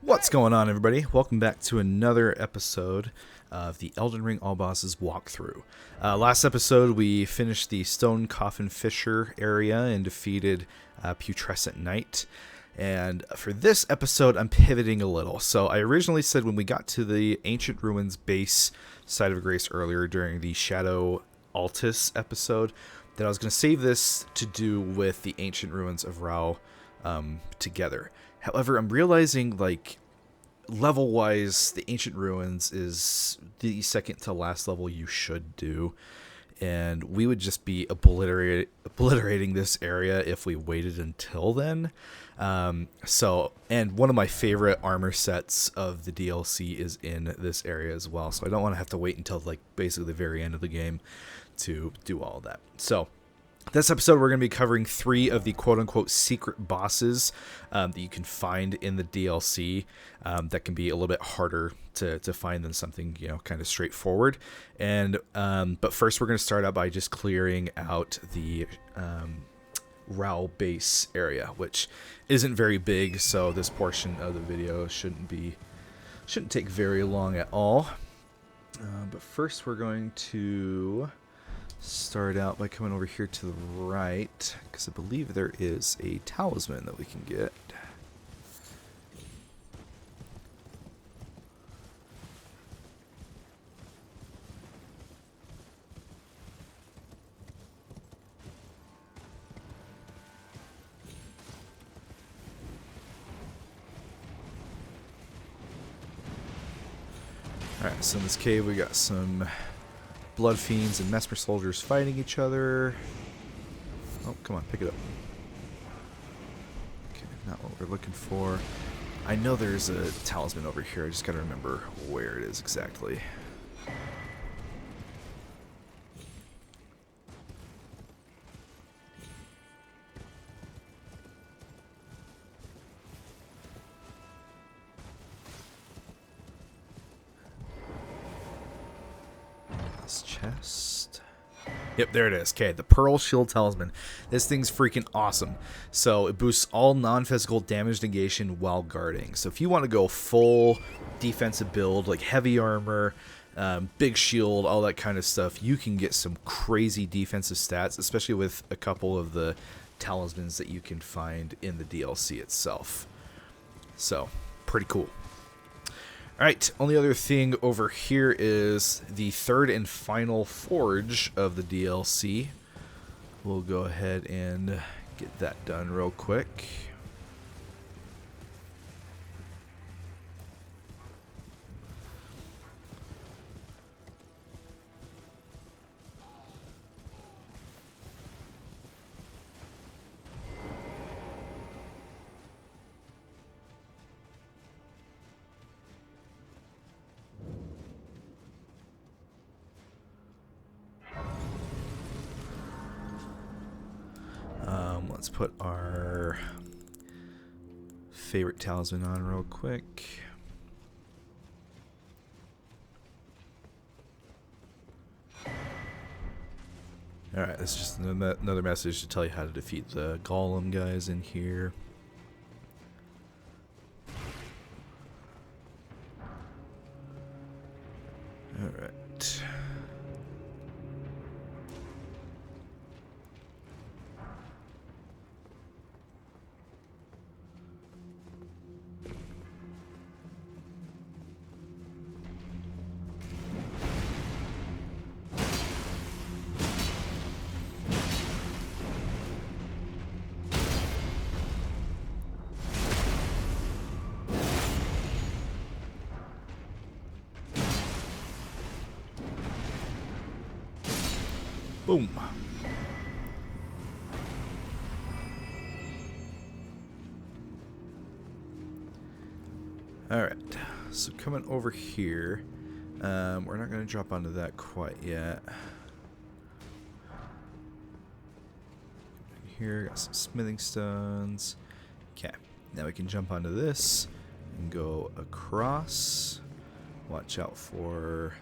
What's going on, everybody? Welcome back to another episode of the Elden Ring All Bosses walkthrough. Last episode, we finished the Stone Coffin Fisher area and defeated Putrescent Knight. And for this episode, I'm pivoting a little. So I originally said when we got to the Ancient Ruins base side of Grace earlier during the Shadow Altus episode that I was going to save this to do with the Ancient Ruins of Rauh together. However, I'm realizing, like, level-wise, the Ancient Ruins is the second to last level you should do, and we would just be obliterating this area if we waited until then. And one of my favorite armor sets of the DLC is in this area as well, so I don't want to have to wait until, like, basically the very end of the game to do all of that. So this episode, we're going to be covering 3 of the quote-unquote secret bosses that you can find in the DLC that can be a little bit harder to find than something, kind of straightforward. And but first, we're going to start out by just clearing out the Rauh Base area, which isn't very big, so this portion of the video shouldn't take very long at all. But first, we're going to start out by coming over here to the right, because I believe there is a talisman that we can get. Alright, so in this cave we got some Blood Fiends and Mesmer Soldiers fighting each other. Oh, come on, pick it up. Okay, not what we're looking for. I know there's a talisman over here. I just gotta remember where it is exactly. This chest. Yep, there it is. Okay, the Pearl Shield Talisman. This thing's freaking awesome. So it boosts all non-physical damage negation while guarding. So if you want to go full defensive build, like heavy armor, big shield, all that kind of stuff, you can get some crazy defensive stats, especially with a couple of the talismans that you can find in the DLC itself. So, pretty cool. Alright, only other thing over here is the third and final forge of the DLC. We'll go ahead and get that done real quick. Let's put our favorite talisman on real quick. Alright, this is just another message to tell you how to defeat the golem guys in here. Alright. Boom. Alright, so coming over here, we're not going to drop onto that quite yet. Here, got some smithing stones. Okay, now we can jump onto this and go across. Watch out for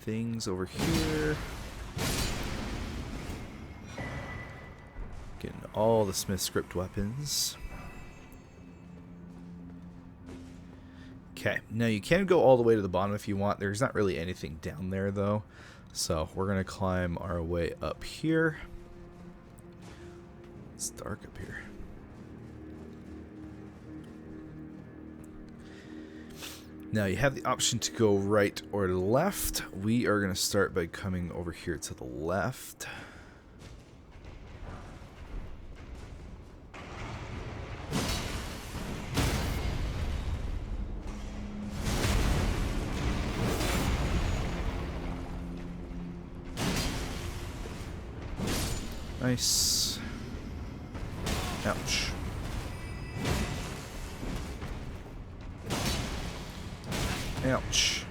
things over here. Getting all the Smith script weapons. Okay, now you can go all the way to the bottom if you want. There's not really anything down there, though. So we're going to climb our way up here. It's dark up here. Now you have the option to go right or left. We are going to start by coming over here to the left. Nice. Ouch. Ouch.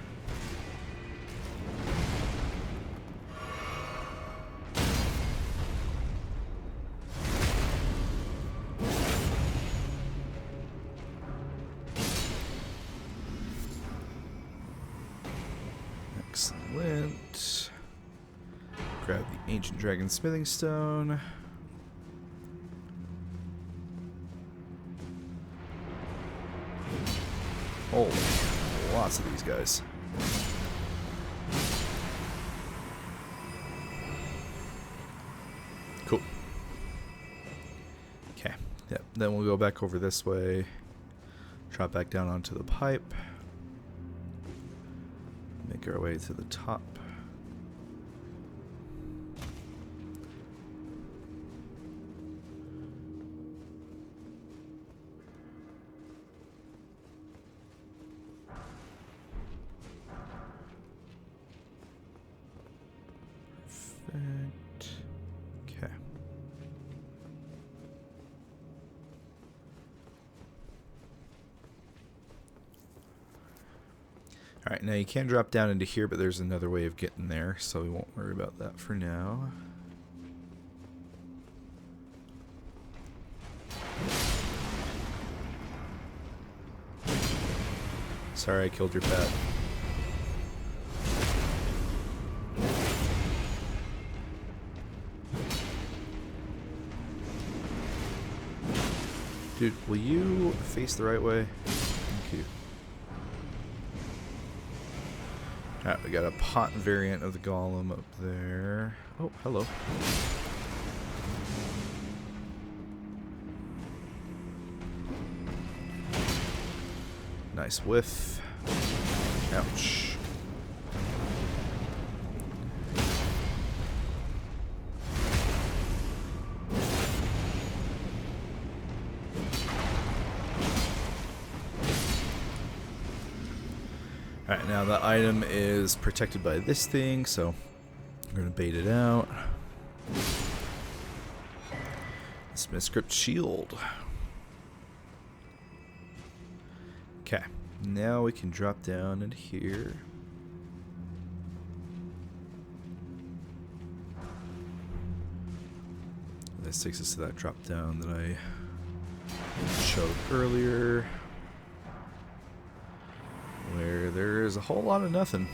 Excellent. Grab the ancient dragon smithing stone. Holy, lots of these guys. Cool. Okay. Yep. Then we'll go back over this way. Drop back down onto the pipe. Make our way to the top. Perfect. Okay. Alright, now you can drop down into here, but there's another way of getting there, so we won't worry about that for now. Sorry I killed your pet. Dude, will you face the right way? Thank you. Alright, we got a pot variant of the golem up there. Oh, hello. Nice whiff. Ouch. Alright, now the item is protected by this thing, so I'm going to bait it out. Smith script shield. Okay, now we can drop down into here. This takes us to that drop down that I showed earlier, where there's a whole lot of nothing.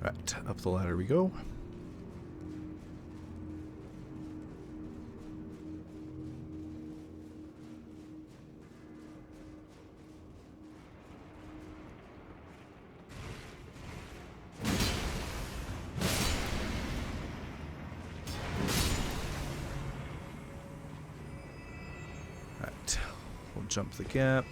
Right, up the ladder we go. We'll jump the gap.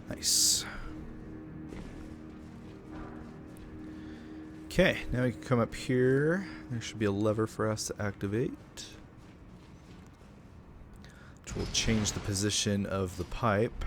Nice. Okay, now we can come up here. There should be a lever for us to activate, which will change the position of the pipe.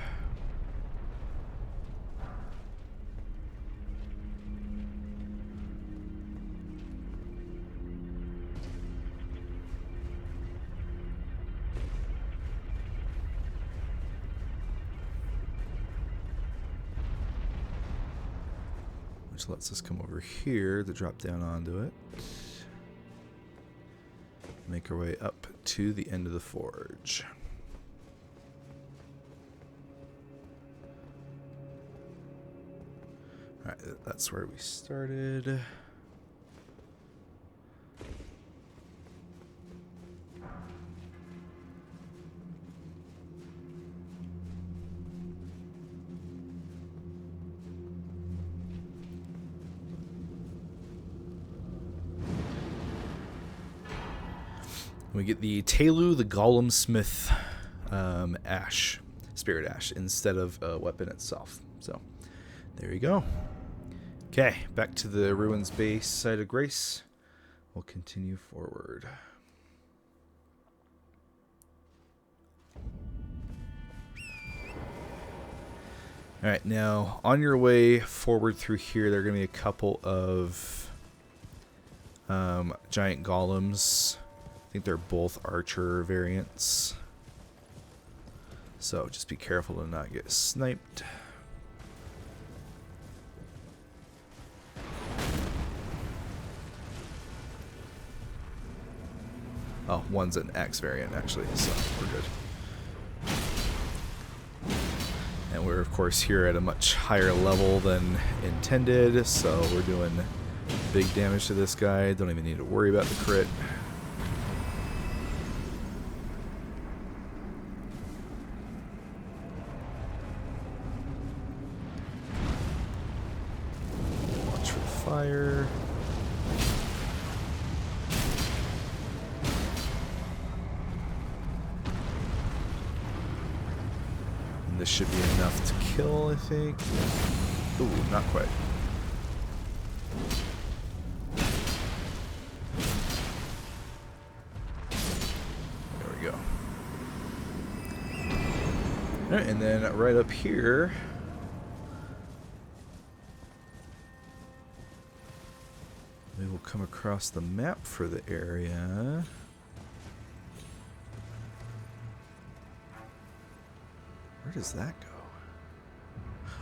which lets us come over here to drop down onto it. Make our way up to the end of the forge. Alright, that's where we started. We get the Telu, the Golem Smith ash, spirit ash, instead of a weapon itself. So, there you go. Okay, back to the Ruins Base site of Grace. We'll continue forward. Alright, now, on your way forward through here, there are going to be a couple of giant golems. I think they're both archer variants. So just be careful to not get sniped. Oh, one's an X variant actually, so we're good. And we're of course here at a much higher level than intended, so we're doing big damage to this guy. Don't even need to worry about the crit. Fire. And this should be enough to kill, I think. Ooh, not quite. There we go. Alright, and then right up here, we will come across the map for the area. Where does that go?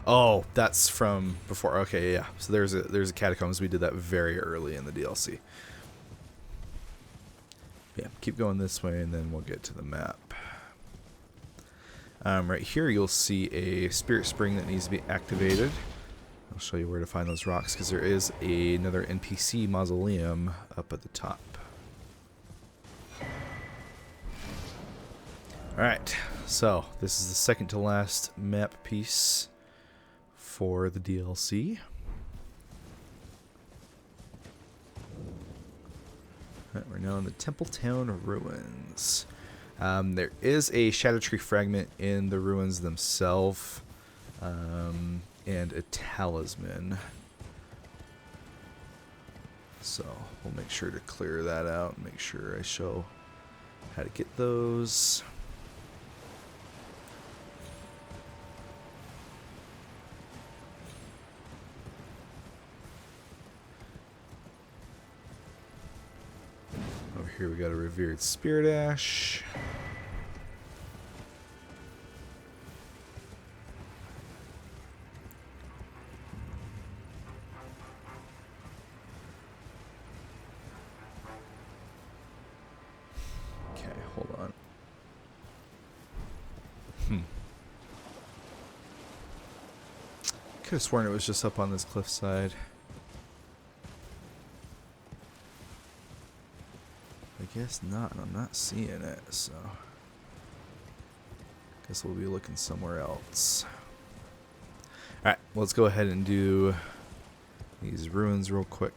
Oh, that's from before. Okay, yeah. So there's a catacombs. We did that very early in the DLC. Yeah, keep going this way, and then we'll get to the map. Right here, you'll see a spirit spring that needs to be activated. I'll show you where to find those rocks, because there is another NPC mausoleum up at the top. Alright, so this is the second to last map piece for the DLC. Right, we're now in the Templetown ruins. There is a Shadow Tree fragment in the ruins themselves. And a talisman. So we'll make sure to clear that out and make sure I show how to get those. Over here we got a revered spirit ash. Hold on. Could have sworn it was just up on this cliffside. I guess not. I'm not seeing it, so guess we'll be looking somewhere else. Alright, let's go ahead and do these ruins real quick.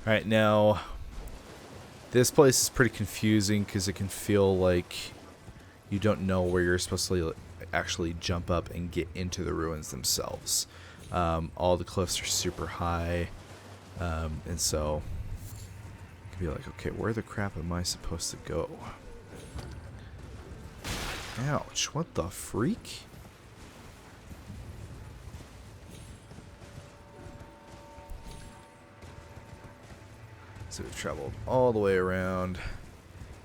Alright, now this place is pretty confusing because it can feel like you don't know where you're supposed to actually jump up and get into the ruins themselves. All the cliffs are super high, and so you can be like, okay, where the crap am I supposed to go? Ouch, what the freak? So we've traveled all the way around,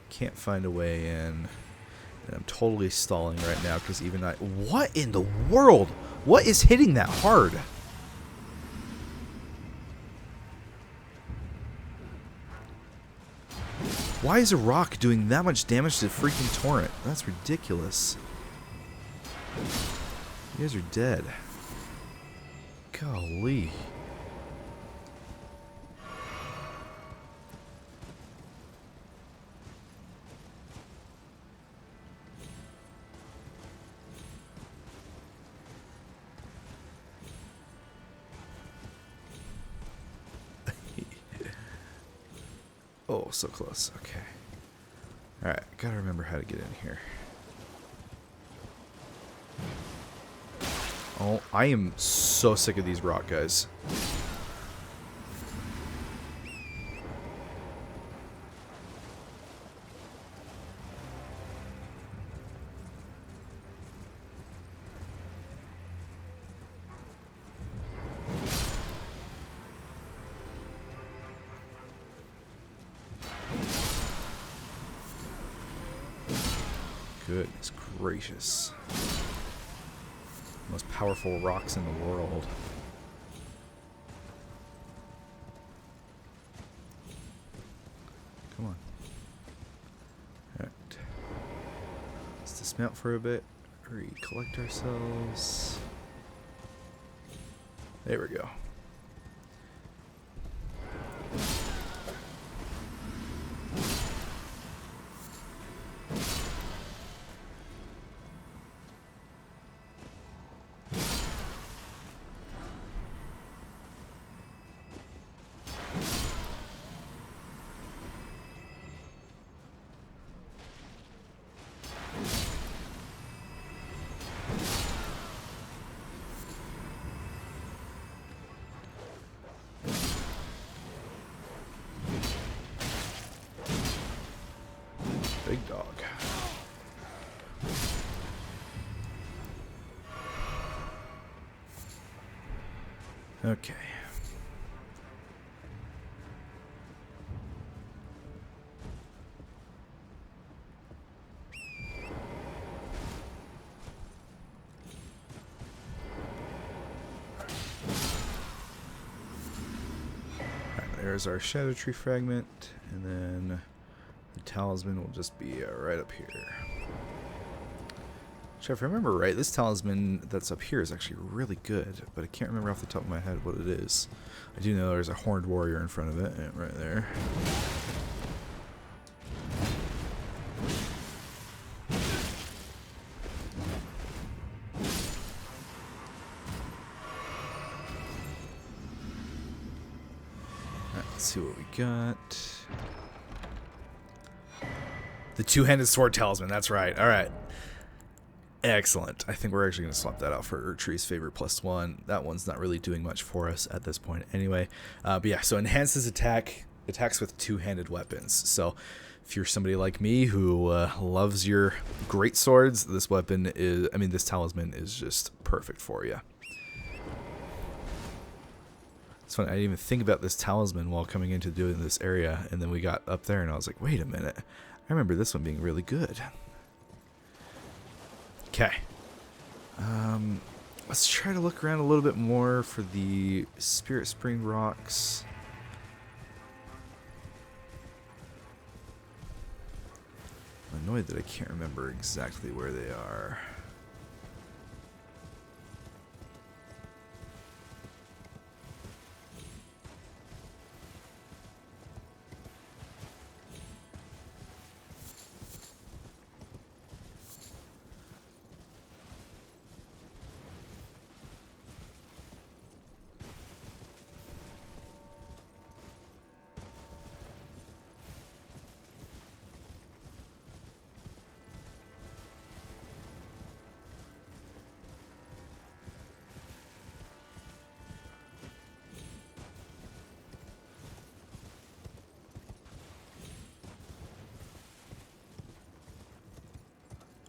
can't find a way in. And I'm totally stalling right now because even I... What in the world? What is hitting that hard? Why is a rock doing that much damage to the freaking torrent? That's ridiculous. You guys are dead. Golly. Oh, so close. Okay. Alright, gotta remember how to get in here. Oh, I am so sick of these rock guys. Goodness gracious. Most powerful rocks in the world. Come on. Alright. Let's dismount for a bit. Recollect ourselves. There we go. Big dog. Okay. There's our Shadow Tree fragment, and then the talisman will just be right up here. Which, if I remember right, this talisman that's up here is actually really good, but I can't remember off the top of my head what it is. I do know there's a horned warrior in front of it, right there. Let's see what we got. The two-handed sword talisman, that's right. Alright. Excellent. I think we're actually going to swap that out for Tree's favorite +1. That one's not really doing much for us at this point anyway. But yeah, so enhances attacks with two-handed weapons. So if you're somebody like me who loves your great swords, this weapon is, this talisman is just perfect for you. It's funny, I didn't even think about this talisman while coming into doing this area, and then we got up there and I was like, wait a minute, I remember this one being really good. Okay. Let's try to look around a little bit more for the Spirit Spring rocks. I'm annoyed that I can't remember exactly where they are.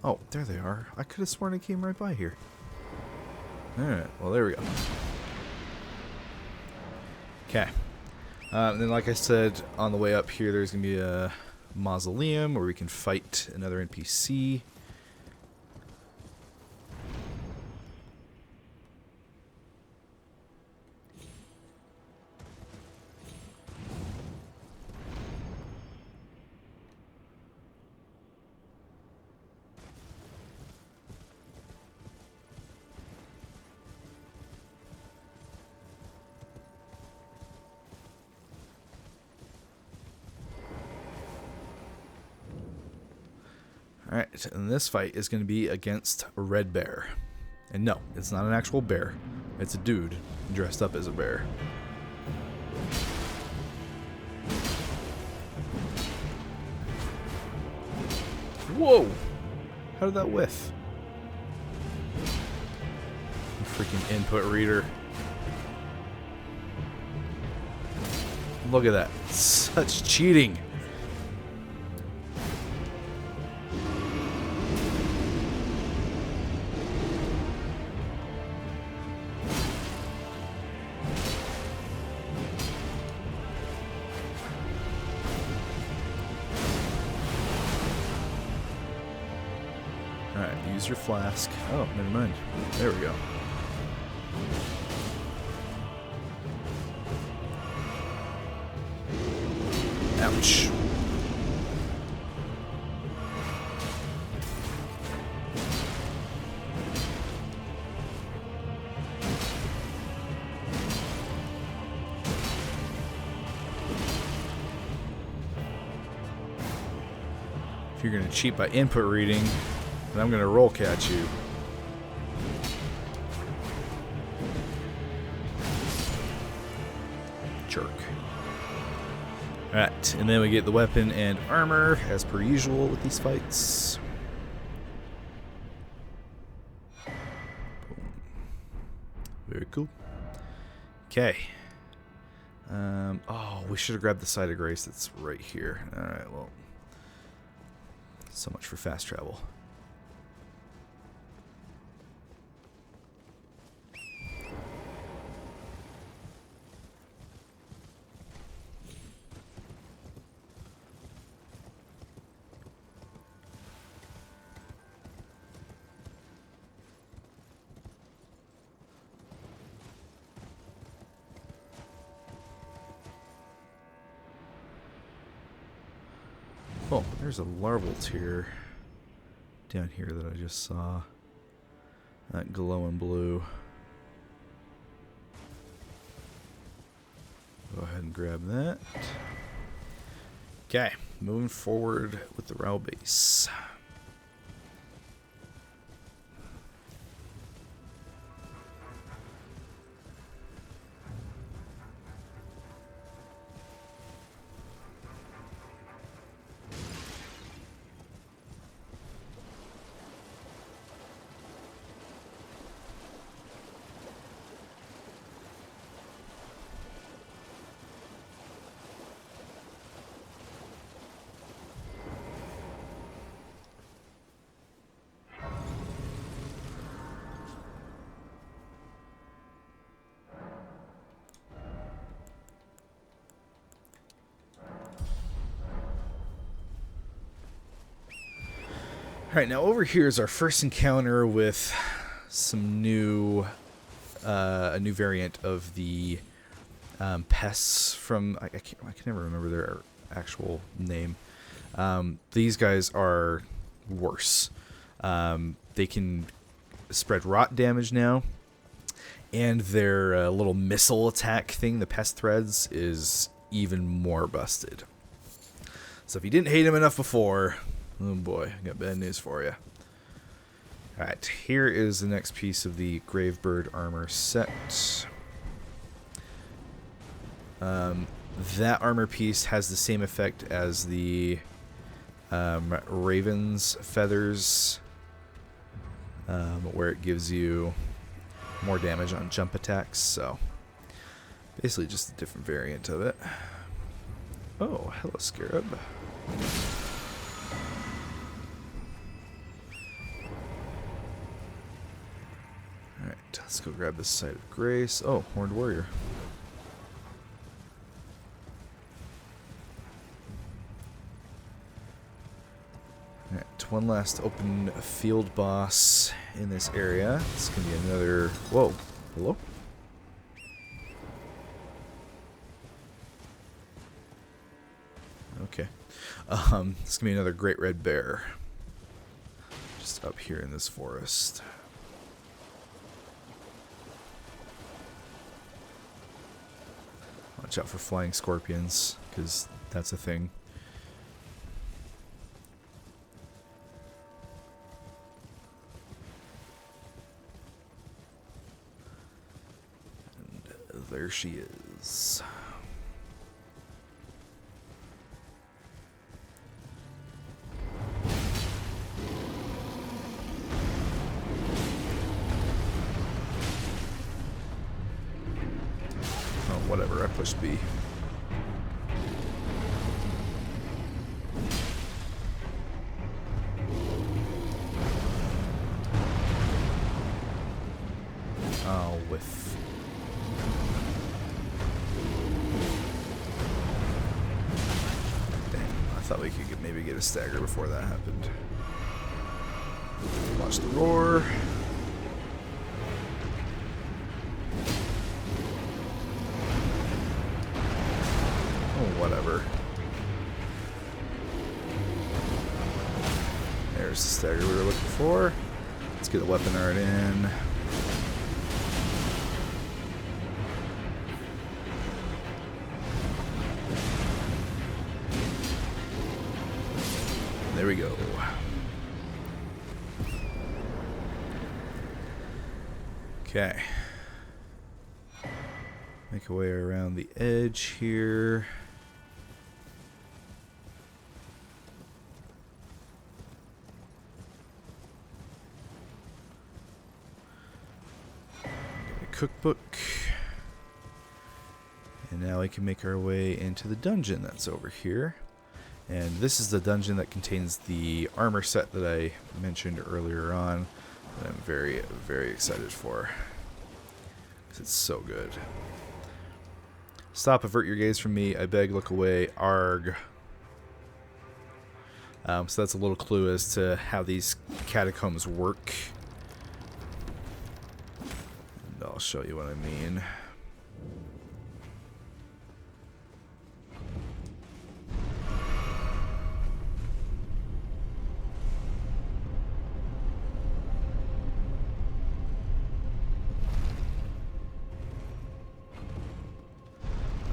Oh, there they are. I could have sworn I came right by here. Alright, well there we go. Okay. And then like I said, on the way up here there's going to be a mausoleum where we can fight another NPC. Alright, and this fight is going to be against a red bear. And no, it's not an actual bear. It's a dude dressed up as a bear. Whoa! How did that whiff? Freaking input reader. Look at that. Such cheating. Alright, use your flask. Oh, never mind. There we go. Ouch. If you're going to cheat by input reading, then I'm going to roll catch you. Jerk. Alright, and then we get the weapon and armor, as per usual with these fights. Boom. Very cool. Okay. Oh, we should have grabbed the Site of Grace that's right here. Alright, well. So much for fast travel. Oh, there's a larval tier down here that I just saw. That glowing blue. Go ahead and grab that. Okay, moving forward with the Rauh Base. Alright, now over here is our first encounter with some new, a new variant of the pests from, I can never remember their actual name. These guys are worse. They can spread rot damage now, and their little missile attack thing, the pest threads, is even more busted. So if you didn't hate him enough before, oh boy, I got bad news for you. Alright, here is the next piece of the Gravebird armor set. That armor piece has the same effect as the Raven's feathers, where it gives you more damage on jump attacks, so basically just a different variant of it. Oh, hello, Scarab. Alright, let's go grab this Site of Grace. Oh, Horned Warrior. Alright, one last open field boss in this area. It's going to be another... Whoa, hello? Okay. It's going to be another Great Red Bear. Just up here in this forest. Watch out for flying scorpions, because that's a thing. there she is. Oh, whatever, I pushed B. Oh, whiff. Damn, I thought we could maybe get a stagger before that happened. Watch the roar. Oh, whatever. There's the stagger we were looking for. Let's get the weapon art in. There we go. Okay. Make our way around the edge here. Get a cookbook. And now we can make our way into the dungeon that's over here. And this is the dungeon that contains the armor set that I mentioned earlier on. That I'm very, very excited for. Because it's so good. Stop, avert your gaze from me. I beg, look away. Arg. So that's a little clue as to how these catacombs work. And I'll show you what I mean.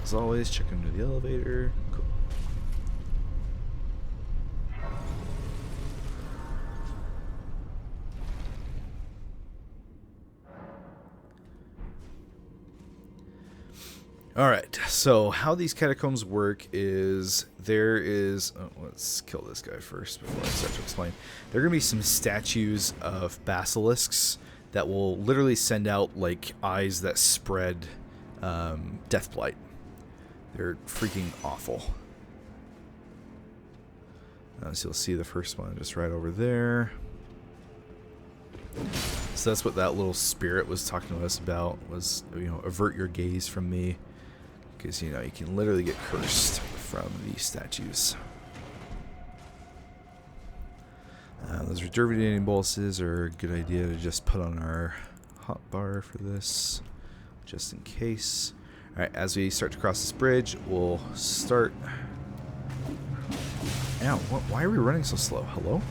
As always, check into the elevator. Cool. Alright, so how these catacombs work is there is... Oh, let's kill this guy first before I start to explain. There are going to be some statues of basilisks that will literally send out like eyes that spread death blight. They're freaking awful. So you'll see the first one just right over there. So that's what that little spirit was talking to us about, was, you know, avert your gaze from me. Because, you know, you can literally get cursed from these statues. Those rejuvenating boluses are a good idea to just put on our hotbar for this, just in case. Alright, as we start to cross this bridge, we'll start... Ow, why are we running so slow? Hello?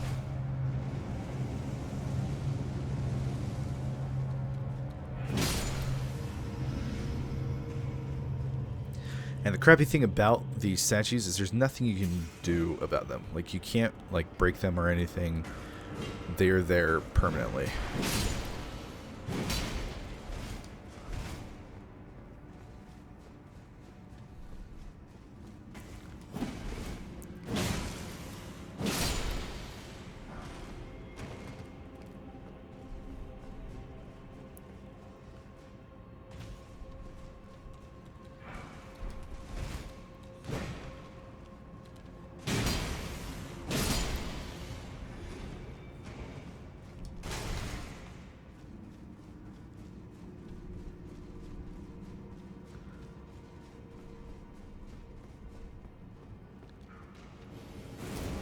And the crappy thing about these statues is there's nothing you can do about them. Like, you can't, like, break them or anything. They're there permanently.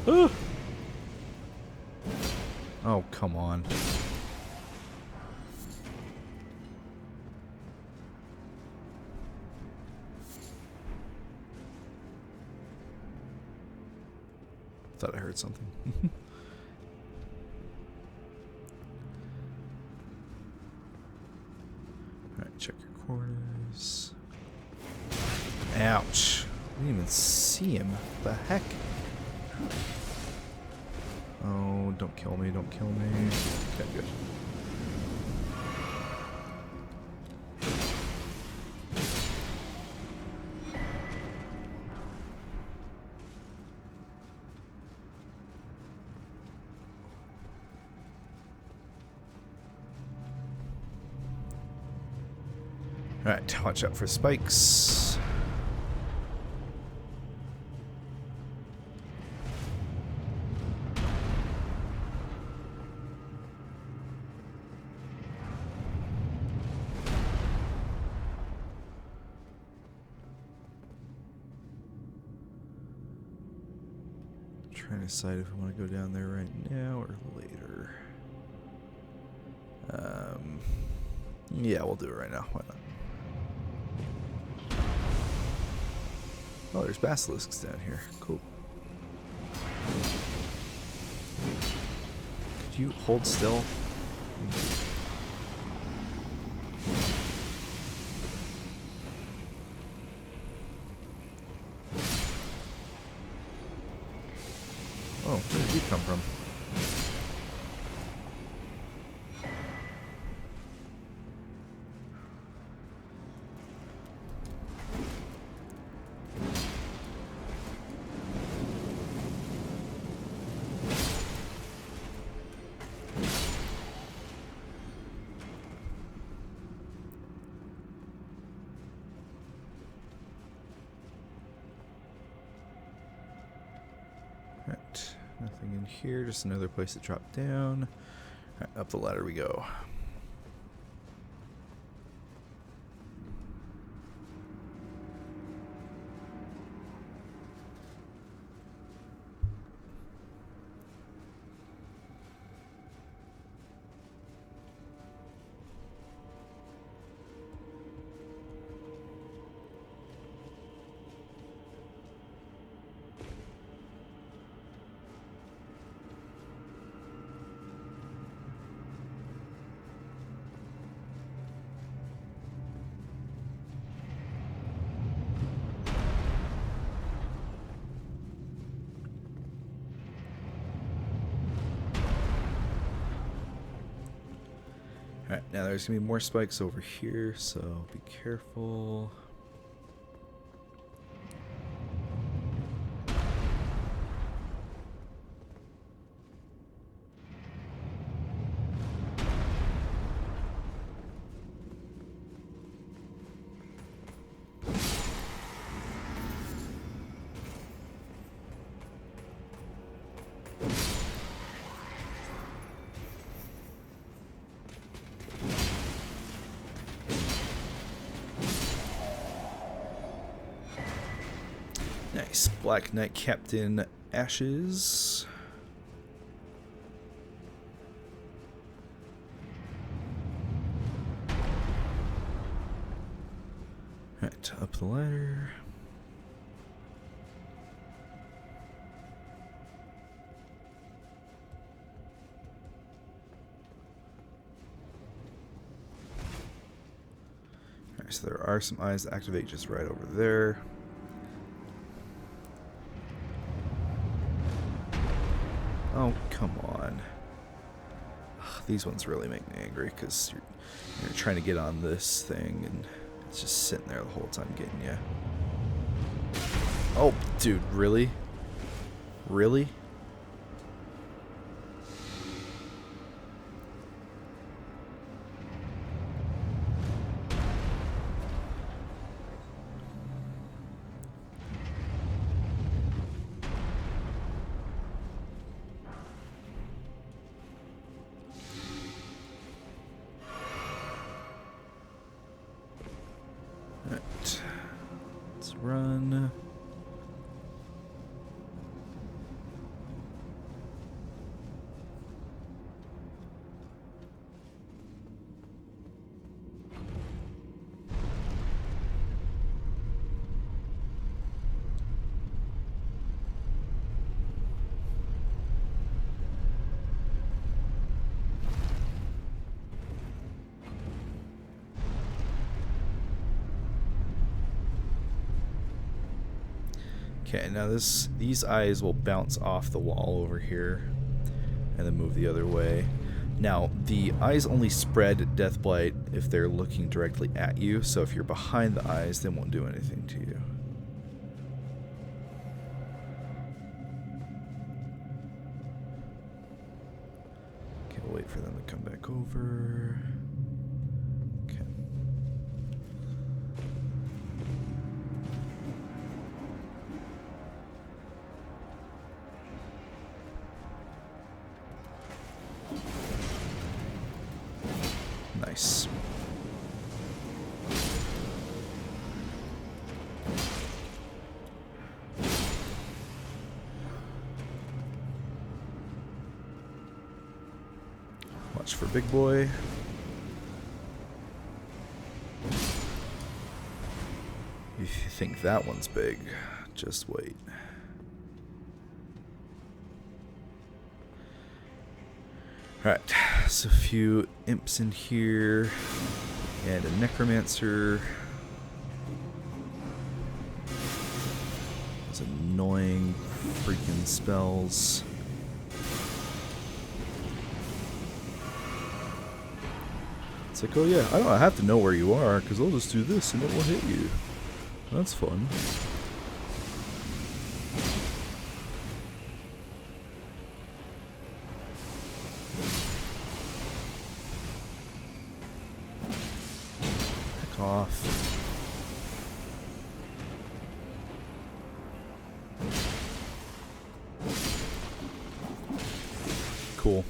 Ooh. Oh, come on. Thought I heard something. Alright, check your corners. Ouch. I didn't even see him. What the heck? Oh, don't kill me, don't kill me. Okay, good. Alright, watch out for spikes. Trying to decide if I want to go down there right now or later. Yeah, we'll do it right now. Why not? Oh, there's basilisks down here. Cool. Could you hold still? Oh, where did you come from? Right, nothing in here, just another place to drop down. Right, up the ladder we go. Alright, now there's going to be more spikes over here, so be careful. Nice. Black Knight Captain Ashes. Right, up the ladder. Alright, so there are some eyes that activate just right over there. Oh, come on. Ugh, these ones really make me angry because you're trying to get on this thing and it's just sitting there the whole time getting you. Oh, dude, really? Really? Right. Let's run. Okay, now these eyes will bounce off the wall over here and then move the other way. Now, the eyes only spread Deathblight if they're looking directly at you, so if you're behind the eyes, they won't do anything to you. Okay, we'll wait for them to come back over. Okay. Nice. Watch for big boy. If you think that one's big, just wait. Alright, so a few imps in here, and a necromancer. Those annoying freaking spells. It's like, oh yeah, I don't have to know where you are, because I'll just do this and it will hit you. That's fun. Heck off. Cool.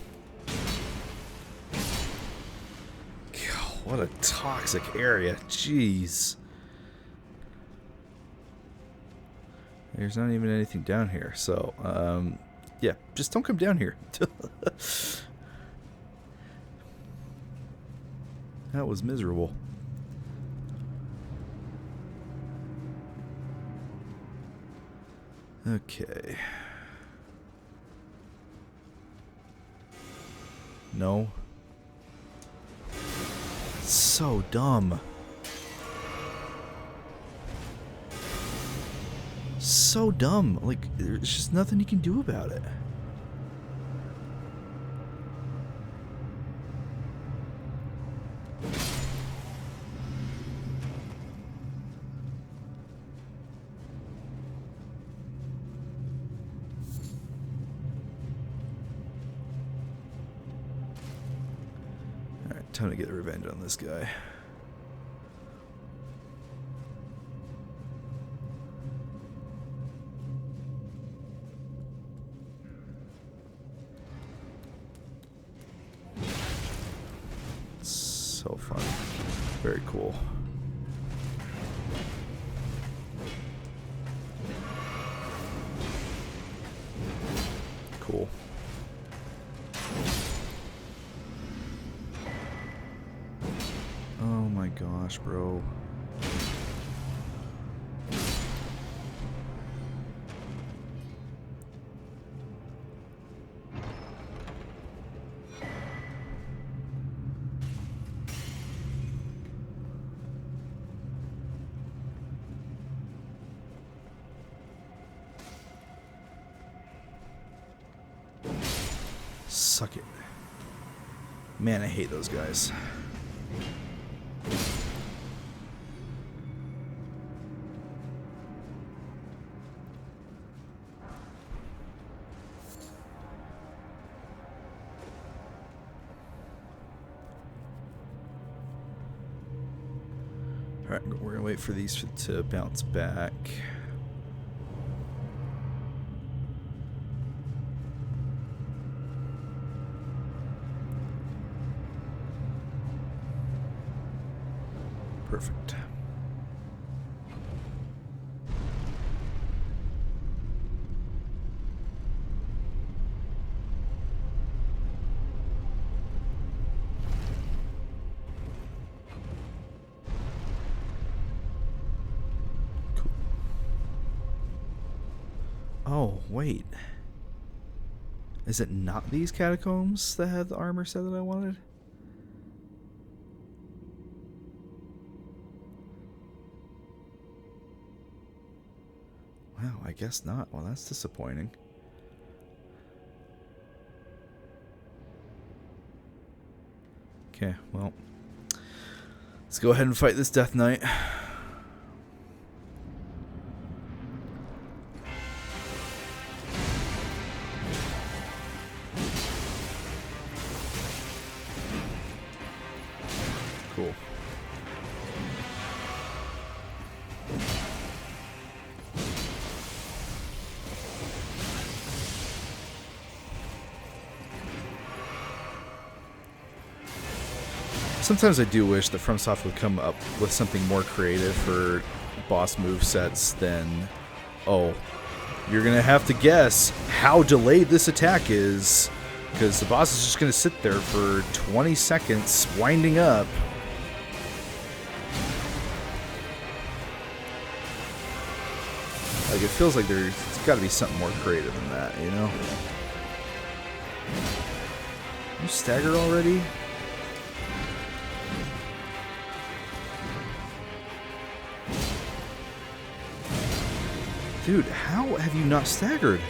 What a toxic area. Jeez. There's not even anything down here, so, yeah, just don't come down here. That was miserable. Okay. No. So dumb. So dumb. Like, there's just nothing you can do about it. Alright, time to get revenge on this guy. So fun. Very cool. Cool. Oh my gosh, bro. Suck it. Man, I hate those guys. Alright, we're gonna wait for these to bounce back. Perfect. Cool. Oh, wait. Is it not these catacombs that had the armor set that I wanted? Wow, I guess not. Well, that's disappointing. Okay, well, let's go ahead and fight this Death Knight. Cool. Sometimes I do wish that FromSoft would come up with something more creative for boss movesets than, oh, you're going to have to guess how delayed this attack is, because the boss is just going to sit there for 20 seconds winding up. Like, it feels like there's got to be something more creative than that, you know? You staggered already? Dude, how have you not staggered?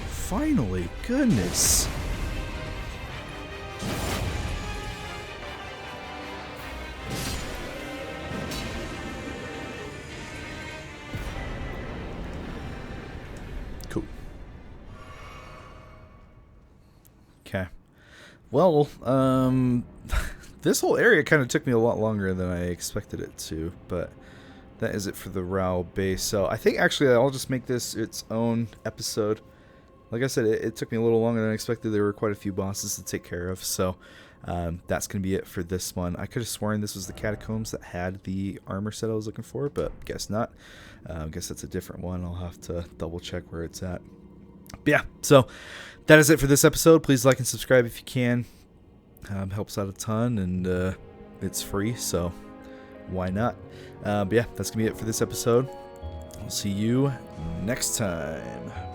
Finally, goodness. Cool. Okay. Well, this whole area kind of took me a lot longer than I expected it to, but that is it for the Rauh Base. So I think actually I'll just make this its own episode. Like I said, it took me a little longer than I expected. There were quite a few bosses to take care of, so that's going to be it for this one. I could have sworn this was the catacombs that had the armor set I was looking for, but guess not. I guess that's a different one. I'll have to double check where it's at. But yeah, so that is it for this episode. Please like and subscribe if you can. Helps out a ton, and it's free, so why not? But yeah, that's going to be it for this episode. I'll see you next time.